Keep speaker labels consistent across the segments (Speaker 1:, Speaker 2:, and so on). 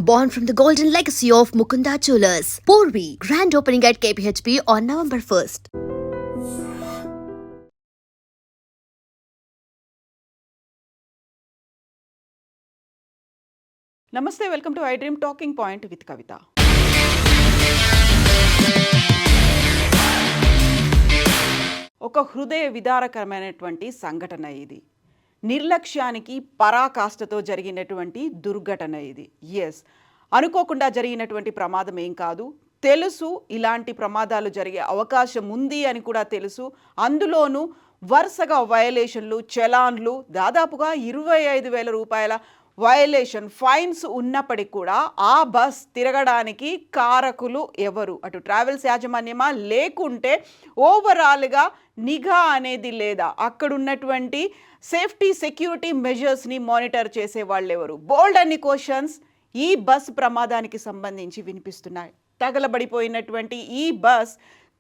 Speaker 1: born from the golden legacy of Mukunda Jewelers. Porvi, grand opening at KPHP on November 1st.
Speaker 2: నమస్తే, welcome to I dream talking point with Kavitha. ఒక హృదయ విదారకరమైనటువంటి సంఘటన ఇది. నిర్లక్ష్యానికి పరాకాష్ఠతో జరిగినటువంటి దుర్ఘటన ఇది. ఎస్, అనుకోకుండా జరిగినటువంటి ప్రమాదం ఏం కాదు. తెలుసు ఇలాంటి ప్రమాదాలు జరిగే అవకాశం ఉంది అని కూడా తెలుసు. అందులోనూ వరుసగా వయలేషన్లు, చలాన్లు, దాదాపుగా 25,000 రూపాయల వయలేషన్ ఫైన్స్ ఉన్నప్పటికీ కూడా ఆ బస్ తిరగడానికి కారకులు ఎవరు? అటు ట్రావెల్స్ యాజమాన్యమా, లేకుంటే ఓవరాల్గా నిఘా అనేది లేదా? అక్కడ ఉన్నటువంటి సేఫ్టీ సెక్యూరిటీ మెజర్స్ని మానిటర్ చేసే వాళ్ళు ఎవరు? బోల్డ్ అన్ని క్వశ్చన్స్ ఈ బస్ ప్రమాదానికి సంబంధించి వినిపిస్తున్నాయి. తగలబడిపోయినటువంటి ఈ బస్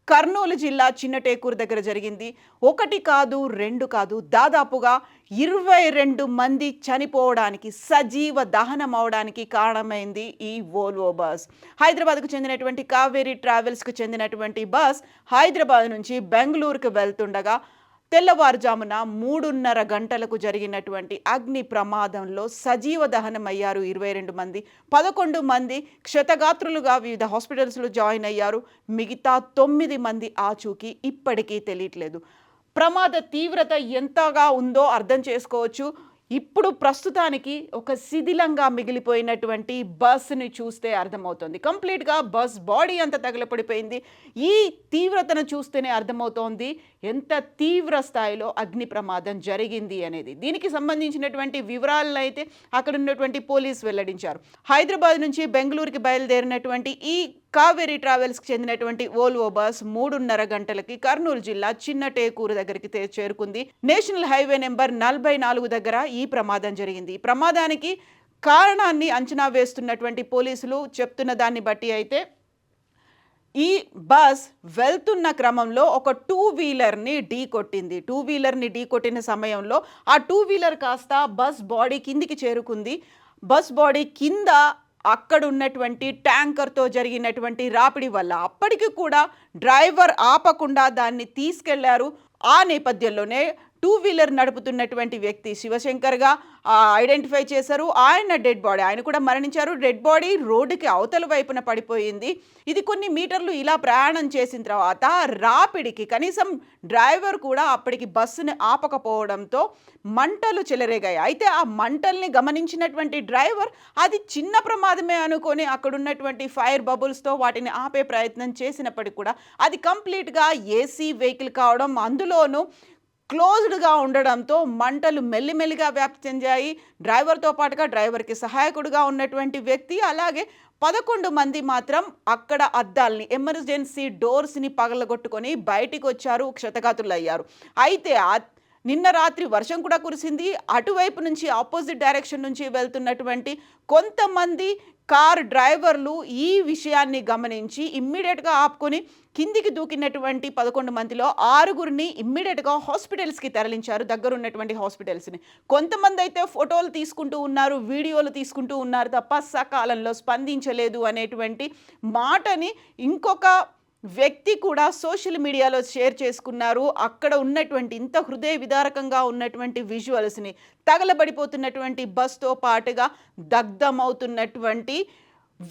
Speaker 2: కర్నూలు జిల్లా చిన్నటేకూరు దగ్గర జరిగింది. 1 కాదు 2 కాదు, దాదాపుగా 22 మంది చనిపోవడానికి, సజీవ దహనం అవడానికి కారణమైంది ఈ వోల్వో బస్. హైదరాబాద్కు చెందినటువంటి కావేరీ ట్రావెల్స్కు చెందినటువంటి బస్ హైదరాబాద్ నుంచి బెంగళూరుకు వెళ్తుండగా తెల్లవారుజామున 3:30 గంటలకు జరిగినటువంటి అగ్ని ప్రమాదంలో సజీవ దహనం అయ్యారు 22 మంది. 11 మంది క్షతగాత్రులుగా వివిధ హాస్పిటల్స్లో జాయిన్ అయ్యారు. మిగతా 9 మంది ఆచూకీ ఇప్పటికీ తెలియట్లేదు. ప్రమాద తీవ్రత ఎంతగా ఉందో అర్థం చేసుకోవచ్చు. ఇప్పుడు ప్రస్తుతానికి ఒక శిథిలంగా మిగిలిపోయినటువంటి బస్ని చూస్తే అర్థమవుతుంది. కంప్లీట్గా బస్ బాడీ అంతా తగలపడిపోయింది. ఈ తీవ్రతను చూస్తేనే అర్థమవుతోంది ఎంత తీవ్ర స్థాయిలో అగ్ని ప్రమాదం జరిగింది అనేది. దీనికి సంబంధించినటువంటి వివరాలను అయితే అక్కడ ఉన్నటువంటి పోలీసు వెల్లడించారు. హైదరాబాద్ నుంచి బెంగళూరుకి బయలుదేరినటువంటి ఈ కావేరీ ట్రావెల్స్కి చెందినటువంటి వోల్వో బస్ 3:30 గంటలకి కర్నూలు జిల్లా చిన్నటేకూరు దగ్గరికి చేరుకుంది. నేషనల్ హైవే నెంబర్ 44 దగ్గర ఈ ప్రమాదం జరిగింది. ఈ ప్రమాదానికి కారణాన్ని అంచనా వేస్తున్నటువంటి పోలీసులు చెప్తున్న దాన్ని బట్టి అయితే ఈ బస్ వెళ్తున్న క్రమంలో ఒక 2 వీలర్ని ఢీ కొట్టింది. 2 వీలర్ని ఢీ కొట్టిన సమయంలో ఆ 2 వీలర్ కాస్త బస్ బాడీ కిందికి చేరుకుంది. బస్ బాడీ కింద అక్కడ ఉన్నటువంటి ట్యాంకర్తో జరిగినటువంటి రాపిడి వల్ల అప్పటికి కూడా డ్రైవర్ ఆపకుండా దాన్ని తీసుకెళ్లారు. ఆ నేపథ్యంలోనే 2 వీలర్ నడుపుతున్నటువంటి వ్యక్తి శివశంకర్గా ఐడెంటిఫై చేశారు. ఆయన డెడ్ బాడీ, ఆయన కూడా మరణించారు. డెడ్ బాడీ రోడ్డుకి అవతల వైపున పడిపోయింది. ఇది కొన్ని మీటర్లు ఇలా ప్రయాణం చేసిన తర్వాత రాపిడికి కనీసం డ్రైవర్ కూడా అప్పటికి బస్సుని ఆపకపోవడంతో మంటలు చెలరేగాయి. అయితే ఆ మంటల్ని గమనించినటువంటి డ్రైవర్ అది చిన్న ప్రమాదమే అనుకొని అక్కడున్నటువంటి ఫైర్ బబుల్స్తో వాటిని ఆపే ప్రయత్నం చేసినప్పటికీ కూడా అది కంప్లీట్గా ఏసీ వెహికల్ కావడం, అందులోనూ క్లోజ్డ్గా ఉండడంతో మంటలు మెల్లిమెల్లిగా వ్యాప్తి చెందాయి. డ్రైవర్తో పాటుగా డ్రైవర్కి సహాయకుడిగా ఉన్నటువంటి వ్యక్తి, అలాగే 11 మంది మాత్రం అక్కడ అద్దాలని, ఎమర్జెన్సీ డోర్స్ని పగలగొట్టుకొని బయటికి వచ్చారు, క్షతగాత్రులయ్యారు. అయితే నిన్న రాత్రి వర్షం కూడా కురిసింది. అటువైపు నుంచి ఆపోజిట్ డైరెక్షన్ నుంచి వెళ్తున్నటువంటి కొంతమంది కార్ డ్రైవర్లు ఈ విషయాన్ని గమనించి ఇమ్మీడియట్గా ఆపుకొని కిందికి దూకినటువంటి 11 మందిలో 6గురిని ఇమ్మీడియట్గా హాస్పిటల్స్కి తరలించారు, దగ్గరున్నటువంటి హాస్పిటల్స్ని. కొంతమంది అయితే ఫోటోలు తీసుకుంటూ ఉన్నారు, వీడియోలు తీసుకుంటూ ఉన్నారు తప్ప సకాలంలో స్పందించలేదు అనేటువంటి మాటని ఇంకొక వ్యక్తి కూడా సోషల్ మీడియాలో షేర్ చేసుకున్నారు. అక్కడ ఉన్నటువంటి ఇంత హృదయ విదారకంగా ఉన్నటువంటి విజువల్స్ని, తగలబడిపోతున్నటువంటి బస్తో పాటుగా దగ్ధమవుతున్నటువంటి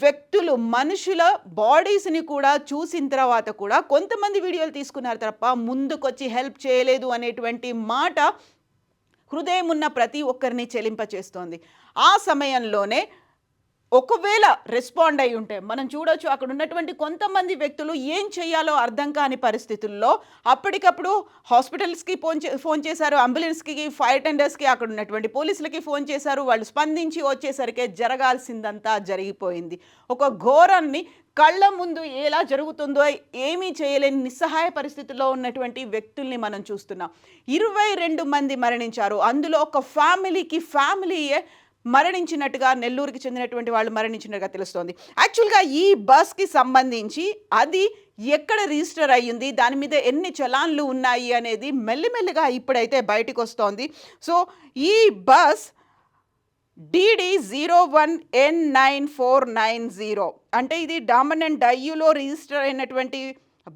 Speaker 2: వ్యక్తులు, మనుషుల బాడీస్ని కూడా చూసిన తర్వాత కూడా కొంతమంది వీడియోలు తీసుకున్నారు తప్ప ముందుకొచ్చి హెల్ప్ చేయలేదు అనేటువంటి మాట హృదయం ఉన్న ప్రతి ఒక్కరిని చెలింపచేస్తోంది. ఆ సమయంలోనే ఒకవేళ రెస్పాండ్ అయి ఉంటే మనం చూడొచ్చు, అక్కడ ఉన్నటువంటి కొంతమంది వ్యక్తులు ఏం చేయాలో అర్థం కాని పరిస్థితుల్లో అప్పటికప్పుడు హాస్పిటల్స్కి ఫోన్ చేశారు, అంబులెన్స్కి, ఫైర్ టెండర్స్కి, అక్కడ ఉన్నటువంటి పోలీసులకి ఫోన్ చేశారు. వాళ్ళు స్పందించి వచ్చేసరికి జరగాల్సిందంతా జరిగిపోయింది. ఒక ఘోరాన్ని కళ్ళ ముందు ఎలా జరుగుతుందో ఏమీ చేయలేని నిస్సహాయ పరిస్థితిలో ఉన్నటువంటి వ్యక్తుల్ని మనం చూస్తున్నాం. 22 మంది మరణించారు. అందులో ఒక ఫ్యామిలీయే మరణించినట్టుగా, నెల్లూరుకి చెందినటువంటి వాళ్ళు మరణించినట్టుగా తెలుస్తోంది. యాక్చువల్గా ఈ బస్కి సంబంధించి అది ఎక్కడ రిజిస్టర్ అయ్యింది, దాని మీద ఎన్ని చలాన్లు ఉన్నాయి అనేది మెల్లిమెల్లిగా ఇప్పుడైతే బయటకు వస్తోంది. సో ఈ బస్ DD01N9490 అంటే ఇది డామన్ డయ్యూలో రిజిస్టర్ అయినటువంటి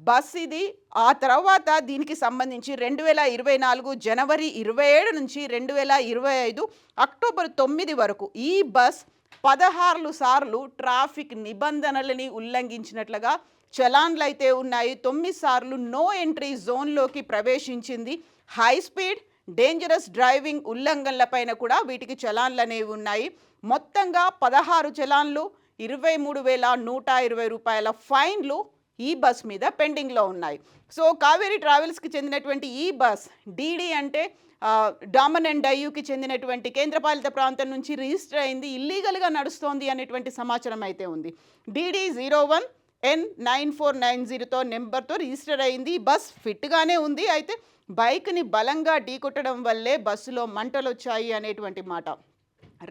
Speaker 2: బస్ ఇది. ఆ తర్వాత దీనికి సంబంధించి 2024 జనవరి 27 నుంచి 2025 అక్టోబర్ 9 వరకు ఈ బస్ 16 సార్లు ట్రాఫిక్ నిబంధనలని ఉల్లంఘించినట్లుగా చలాన్లు అయితే ఉన్నాయి. 9 సార్లు నో ఎంట్రీ జోన్లోకి ప్రవేశించింది. హై స్పీడ్, డేంజరస్ డ్రైవింగ్ ఉల్లంఘనలపైన కూడా వీటికి చలాన్లు అనేవి ఉన్నాయి. మొత్తంగా 16 చలాన్లు, 23,120 రూపాయల ఫైన్లు ఈ బస్ మీద పెండింగ్లో ఉన్నాయి. సో కావేరీ ట్రావెల్స్కి చెందినటువంటి ఈ బస్ డీడీ అంటే డామన్ అండ్ డయ్యూకి చెందినటువంటి కేంద్రపాలిత ప్రాంతం నుంచి రిజిస్టర్ అయింది, ఇల్లీగల్గా నడుస్తోంది అనేటువంటి సమాచారం అయితే ఉంది. DD01N9490తో నెంబర్తో రిజిస్టర్ అయింది. బస్ ఫిట్గానే ఉంది. అయితే బైక్ని బలంగా ఢీకొట్టడం వల్లే బస్సులో మంటలు వచ్చాయి అనేటువంటి మాట.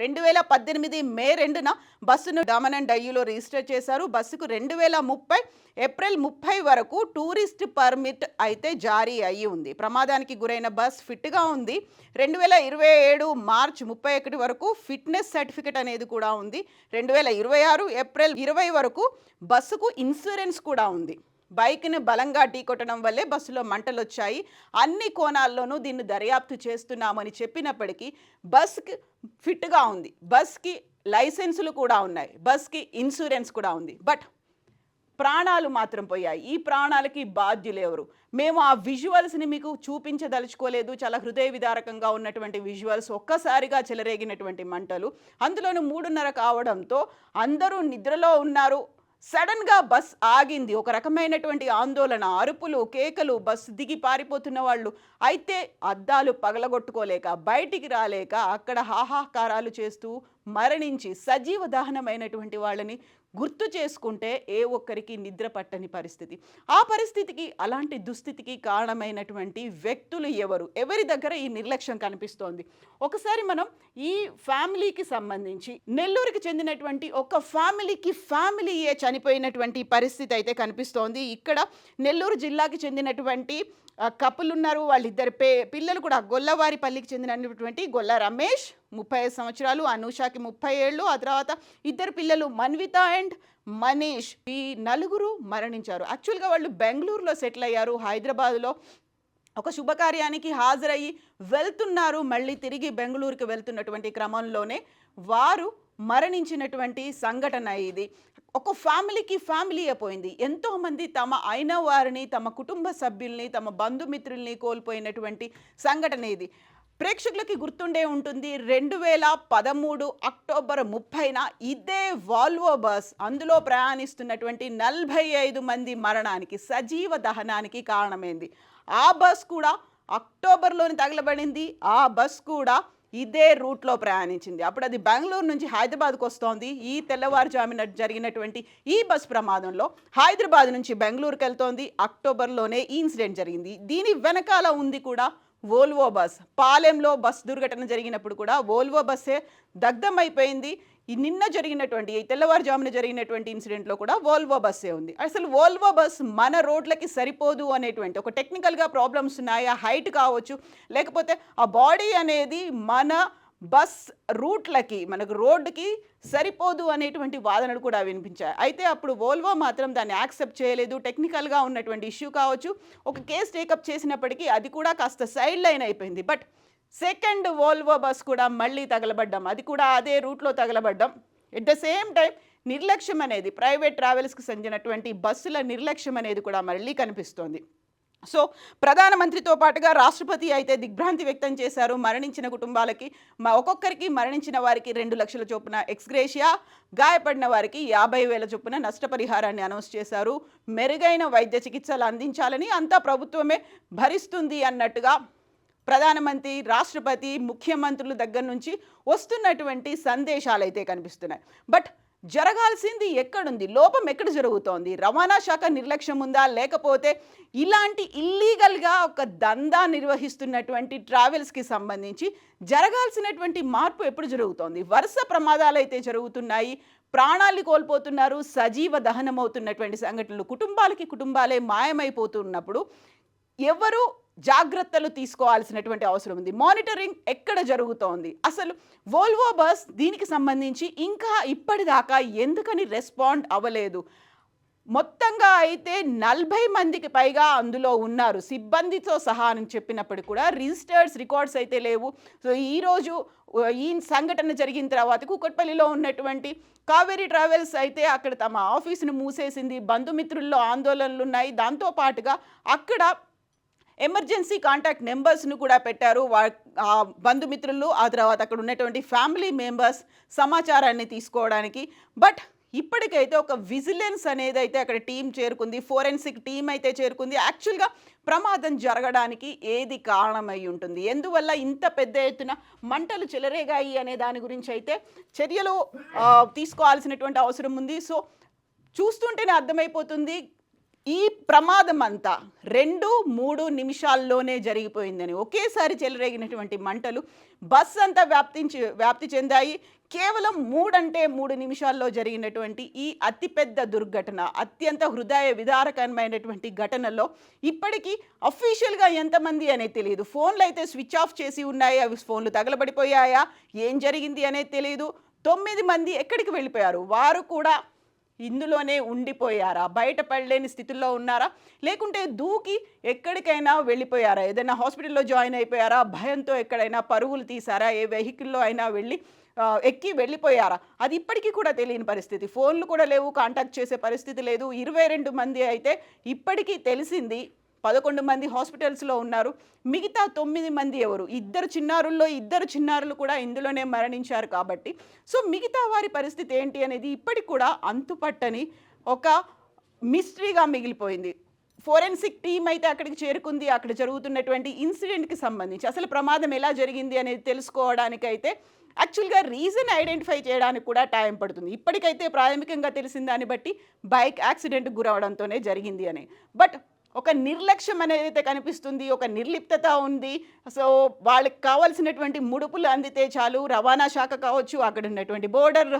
Speaker 2: 2018 మే 2న బస్సును డామన్ అండ్ డయ్యూలో రిజిస్టర్ చేశారు. బస్సుకు 2030 ఏప్రిల్ 30 వరకు టూరిస్ట్ పర్మిట్ అయితే జారీ అయ్యి ఉంది. ప్రమాదానికి గురైన బస్ ఫిట్గా ఉంది. 2027 మార్చ్ 31 వరకు ఫిట్నెస్ సర్టిఫికెట్ అనేది కూడా ఉంది. 2026 ఏప్రిల్ 20 వరకు బస్సుకు ఇన్సూరెన్స్ కూడా ఉంది. బైక్ని బలంగా ఢీకొట్టడం వల్లే బస్సులో మంటలు వచ్చాయి. అన్ని కోణాల్లోనూ దీన్ని దర్యాప్తు చేస్తున్నామని చెప్పినప్పటికీ బస్కి ఫిట్గా ఉంది, బస్కి లైసెన్సులు కూడా ఉన్నాయి, బస్కి ఇన్సూరెన్స్ కూడా ఉంది. బట్ ప్రాణాలు మాత్రం పోయాయి. ఈ ప్రాణాలకి బాధ్యులు ఎవరు? మేము ఆ విజువల్స్ని మీకు చూపించదలుచుకోలేదు. చాలా హృదయ విదారకంగా ఉన్నటువంటి విజువల్స్, ఒక్కసారిగా చెలరేగినటువంటి మంటలు, అందులోనూ 3:30 కావడంతో అందరూ నిద్రలో ఉన్నారు. సడన్గా బస్ ఆగింది. ఒక రకమైనటువంటి ఆందోళన, అరుపులు, కేకలు, బస్సు దిగి పారిపోతున్న వాళ్ళు. అయితే అద్దాలు పగలగొట్టుకోలేక, బయటికి రాలేక అక్కడ హాహాకారాలు చేస్తూ మరణించి సజీవ దహనమైనటువంటి వాళ్ళని గుర్తు చేసుకుంటే ఏ ఒక్కరికి నిద్ర పట్టని పరిస్థితి. ఆ పరిస్థితికి, అలాంటి దుస్థితికి కారణమైనటువంటి వ్యక్తులు ఎవరు? ఎవరి దగ్గర ఈ నిర్లక్ష్యం కనిపిస్తోంది? ఒకసారి మనం ఈ ఫ్యామిలీకి సంబంధించి నెల్లూరుకి చెందినటువంటి ఒక ఫ్యామిలీయే చనిపోయినటువంటి పరిస్థితి అయితే కనిపిస్తోంది. ఇక్కడ నెల్లూరు జిల్లాకి చెందినటువంటి కపుల్ ఉన్నారు. వాళ్ళిద్దరు పిల్లలు కూడా గొల్లవారిపల్లికి చెందినటువంటి గొల్ల రమేష్ 35 సంవత్సరాలు, అనూషకి 30 ఏళ్ళు. ఆ తర్వాత ఇద్దరు పిల్లలు మన్విత అండ్ మనీష్. ఈ నలుగురు మరణించారు. యాక్చువల్గా వాళ్ళు బెంగళూరులో సెటిల్ అయ్యారు. హైదరాబాద్లో ఒక శుభకార్యానికి హాజరయ్యి వెళ్తున్నారు. మళ్ళీ తిరిగి బెంగళూరుకి వెళ్తున్నటువంటి క్రమంలోనే వారు మరణించినటువంటి సంఘటన ఇది. ఒక ఫ్యామిలీ అయిపోయింది. ఎంతోమంది తమ అయిన వారిని, తమ కుటుంబ సభ్యుల్ని, తమ బంధుమిత్రుల్ని కోల్పోయినటువంటి సంఘటన ఇది. ప్రేక్షకులకి గుర్తుండే ఉంటుంది, 2013 అక్టోబర్ 30న ఇదే వాల్వో బస్, అందులో ప్రయాణిస్తున్నటువంటి 45 మంది మరణానికి, సజీవ దహనానికి కారణమైంది. ఆ బస్ కూడా అక్టోబర్లోని తగలబడింది. ఆ బస్ కూడా ఇదే రూట్లో ప్రయాణించింది. అప్పుడు అది బెంగళూరు నుంచి హైదరాబాద్కు వస్తోంది. ఈ తెల్లవారుజామున జరిగినటువంటి ఈ బస్ ప్రమాదంలో హైదరాబాద్ నుంచి బెంగళూరుకి వెళ్తోంది. అక్టోబర్లోనే ఈ ఇన్సిడెంట్ జరిగింది. దీని వెనకాల ఉంది కూడా వోల్వో బస్. పాలెంలో బస్ దుర్ఘటన జరిగినప్పుడు కూడా వోల్వో బస్సే దగ్ధమైపోయింది. ఈ నిన్న జరిగినటువంటి, ఈ తెల్లవారుజామున జరిగినటువంటి ఇన్సిడెంట్లో కూడా వోల్వో బస్సే ఉంది. అసలు వోల్వో బస్ మన రోడ్లకి సరిపోదు అనేటువంటి ఒక టెక్నికల్గా ప్రాబ్లమ్స్ ఉన్నాయి. ఆ హైట్ కావచ్చు, లేకపోతే ఆ బాడీ అనేది మన బస్ రూట్లకి, మనకు రోడ్డుకి సరిపోదు అనేటువంటి వాదనలు కూడా వినిపించాయి. అయితే అప్పుడు వోల్వో మాత్రం దాన్ని యాక్సెప్ట్ చేయలేదు. టెక్నికల్గా ఉన్నటువంటి ఇష్యూ కావచ్చు, ఒక కేసు టేకప్ చేసినప్పటికీ అది కూడా కాస్త సైడ్ లైన్ అయిపోయింది. బట్ సెకండ్ వోల్వో బస్ కూడా మళ్ళీ తగలబడ్డం, అది కూడా అదే రూట్లో తగలబడ్డం. ఎట్ ద సేమ్ టైం నిర్లక్ష్యం అనేది, ప్రైవేట్ ట్రావెల్స్కి చెందినటువంటి బస్సుల నిర్లక్ష్యం అనేది కూడా మళ్ళీ కనిపిస్తోంది. సో ప్రధానమంత్రితో పాటుగా రాష్ట్రపతి అయితే దిగ్భ్రాంతి వ్యక్తం చేశారు. మరణించిన కుటుంబాలకి ఒక్కొక్కరికి, మరణించిన వారికి 2 లక్షల చొప్పున ఎక్స్గ్రేషియా, గాయపడిన వారికి 50,000 చొప్పున నష్టపరిహారాన్ని అనౌన్స్ చేశారు. మెరుగైన వైద్య చికిత్సలు అందించాలని అంతా ప్రభుత్వమే భరిస్తుంది అన్నట్టుగా ప్రధానమంత్రి, రాష్ట్రపతి, ముఖ్యమంత్రుల దగ్గర నుంచి వస్తున్నటువంటి సందేశాలు అయితే కనిపిస్తున్నాయి. బట్ జరగాల్సింది ఎక్కడుంది? లోపం ఎక్కడ జరుగుతోంది? రవాణా శాఖ నిర్లక్ష్యం ఉందా, లేకపోతే ఇలాంటి ఇల్లీగల్గా ఒక దందా నిర్వహిస్తున్నటువంటి ట్రావెల్స్కి సంబంధించి జరగాల్సినటువంటి మార్పు ఎప్పుడు జరుగుతోంది? వరుస ప్రమాదాలు అయితే జరుగుతున్నాయి, ప్రాణాలు కోల్పోతున్నారు, సజీవ దహనమవుతున్నటువంటి సంఘటనలు, కుటుంబాలే మాయమైపోతున్నప్పుడు ఎవరు జాగ్రత్తలు తీసుకోవాల్సినటువంటి అవసరం ఉంది. మానిటరింగ్ ఎక్కడ జరుగుతోంది, అసలు వోల్వో బస్ దీనికి సంబంధించి ఇంకా ఇప్పటిదాకా ఎందుకని రెస్పాండ్ అవ్వలేదు? మొత్తంగా అయితే 40 మందికి పైగా అందులో ఉన్నారు సిబ్బందితో సహా అని చెప్పినప్పుడు కూడా రికార్డ్స్ అయితే లేవు. సో ఈరోజు ఈ సంఘటన జరిగిన తర్వాత కూకట్పల్లిలో ఉన్నటువంటి కావేరీ ట్రావెల్స్ అయితే అక్కడ తమ ఆఫీసును మూసేసింది. బంధుమిత్రుల్లో ఆందోళనలు ఉన్నాయి. దాంతోపాటుగా అక్కడ ఎమర్జెన్సీ కాంటాక్ట్ నెంబర్స్ను కూడా పెట్టారు. బంధుమిత్రులు ఆ తర్వాత అక్కడ ఉన్నటువంటి ఫ్యామిలీ మెంబర్స్ సమాచారాన్ని తీసుకోవడానికి. బట్ ఇప్పటికైతే ఒక విజిలెన్స్ అనేది అయితే అక్కడ టీం చేరుకుంది, ఫోరెన్సిక్ టీం అయితే చేరుకుంది. యాక్చువల్గా ప్రమాదం జరగడానికి ఏది కారణమై ఉంటుంది, ఎందువల్ల ఇంత పెద్ద ఎత్తున మంటలు చెలరేగాయి అనే దాని గురించి అయితే చర్యలు తీసుకోవాల్సినటువంటి అవసరం ఉంది. సో చూస్తుంటేనే అర్థమైపోతుంది ఈ ప్రమాదం అంతా 2-3 నిమిషాల్లోనే జరిగిపోయిందని. ఒకేసారి చెలరేగినటువంటి మంటలు బస్ అంతా వ్యాప్తి చెందాయి. కేవలం 3 నిమిషాల్లో జరిగినటువంటి ఈ అతిపెద్ద దుర్ఘటన, అత్యంత హృదయ విదారకరమైనటువంటి ఘటనలో ఇప్పటికీ అఫీషియల్గా ఎంతమంది అనేది తెలియదు. ఫోన్లు అయితే స్విచ్ ఆఫ్ చేసి ఉన్నాయి, అవి ఫోన్లు తగలబడిపోయాయా, ఏం జరిగింది అనేది తెలియదు. 9 మంది ఎక్కడికి వెళ్ళిపోయారు, వారు కూడా ఇందులోనే ఉండిపోయారా, బయటపడలేని స్థితిలో ఉన్నారా, లేకుంటే దూకి ఎక్కడికైనా వెళ్ళిపోయారా, ఏదైనా హాస్పిటల్లో జాయిన్ అయిపోయారా, భయంతో ఎక్కడైనా పరుగులు తీసారా, ఏ వెహికల్లో అయినా ఎక్కి వెళ్ళిపోయారా, అది ఇప్పటికీ కూడా తెలియని పరిస్థితి. ఫోన్లు కూడా లేవు, కాంటాక్ట్ చేసే పరిస్థితి లేదు. 22 మంది అయితే ఇప్పటికీ తెలిసింది, 11 మంది హాస్పిటల్స్లో ఉన్నారు. మిగతా 9 మంది ఎవరు? 2 చిన్నారులు కూడా ఇందులోనే మరణించారు కాబట్టి సో మిగతా వారి పరిస్థితి ఏంటి అనేది ఇప్పటికి కూడా అంతుపట్టని ఒక మిస్టరీగా మిగిలిపోయింది. ఫోరెన్సిక్ టీం అయితే అక్కడికి చేరుకుంది. అక్కడ జరుగుతున్నటువంటి ఇన్సిడెంట్కి సంబంధించి అసలు ప్రమాదం ఎలా జరిగింది అనేది తెలుసుకోవడానికి అయితే యాక్చువల్గా రీజన్ ఐడెంటిఫై చేయడానికి కూడా టైం పడుతుంది. ఇప్పటికైతే ప్రాథమికంగా తెలిసిన దాన్ని బట్టి బైక్ యాక్సిడెంట్కి గురవడంతోనే జరిగింది అని. బట్ ఒక నిర్లక్ష్యం అనేది అయితే కనిపిస్తుంది, ఒక నిర్లిప్తత ఉంది. సో వాళ్ళకి కావాల్సినటువంటి ముడుపులు అందితే చాలు, రవాణా శాఖ కావచ్చు, అక్కడ ఉన్నటువంటి బోర్డర్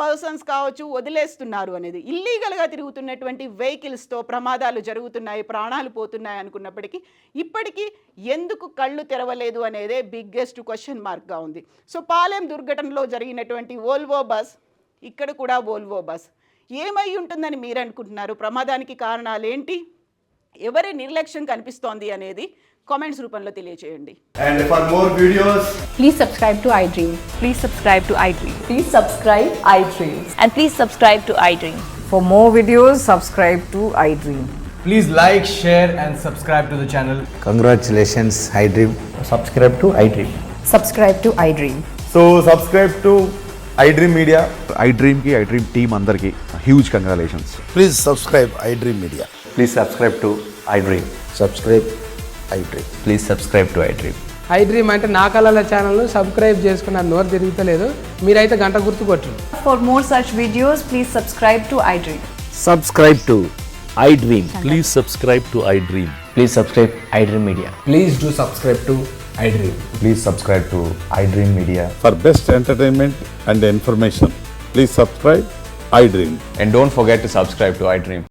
Speaker 2: పర్సన్స్ కావచ్చు, వదిలేస్తున్నారు అనేది. ఇల్లీగల్గా తిరుగుతున్నటువంటి వెహికల్స్తో ప్రమాదాలు జరుగుతున్నాయి, ప్రాణాలు పోతున్నాయి అనుకున్నప్పటికీ ఇప్పటికీ ఎందుకు కళ్ళు తెరవలేదు అనేదే బిగ్గెస్ట్ క్వశ్చన్ మార్క్గా ఉంది. సో పాలెం దుర్ఘటనలో జరిగినటువంటి వోల్వో బస్, ఇక్కడ కూడా వోల్వో బస్ ఏమై ఉంటుందని మీరు అనుకుంటున్నారు? ప్రమాదానికి కారణాలు ఏంటి, ఎవరి నిర్లక్ష్యం కనిపిస్తోంది అనేది కామెంట్స్ రూపంలో తెలియజేయండి.
Speaker 3: And for more videos,
Speaker 4: please subscribe to iDream.
Speaker 5: Please subscribe to iDream.
Speaker 4: Please subscribe iDream.
Speaker 5: And please subscribe to iDream.
Speaker 4: For more videos, subscribe to iDream.
Speaker 3: please like, share and subscribe to the channel.
Speaker 6: Congratulations, iDream.
Speaker 7: Subscribe to iDream.
Speaker 4: Subscribe to iDream.
Speaker 7: So subscribe to iDream Media.
Speaker 8: iDream ki iDream team andarki huge congratulations.
Speaker 6: Please subscribe iDream Media.
Speaker 7: Please subscribe to iDream.
Speaker 6: Subscribe iDream.
Speaker 7: Please subscribe to iDream.
Speaker 9: iDream అంటే నా కళల ఛానల్ను subscribe చేసుకున్న నోరు తిరుగుతలేదు, మీరైతే గంట గుర్తు కొట్టండి.
Speaker 4: For more such videos, please subscribe to iDream.
Speaker 10: Subscribe to iDream.
Speaker 11: Please subscribe to iDream.
Speaker 7: Please subscribe iDream Media.
Speaker 3: Please do subscribe to iDream.
Speaker 7: Please subscribe to iDream Media.
Speaker 11: For best entertainment and information, please subscribe iDream.
Speaker 7: And don't forget to subscribe to iDream.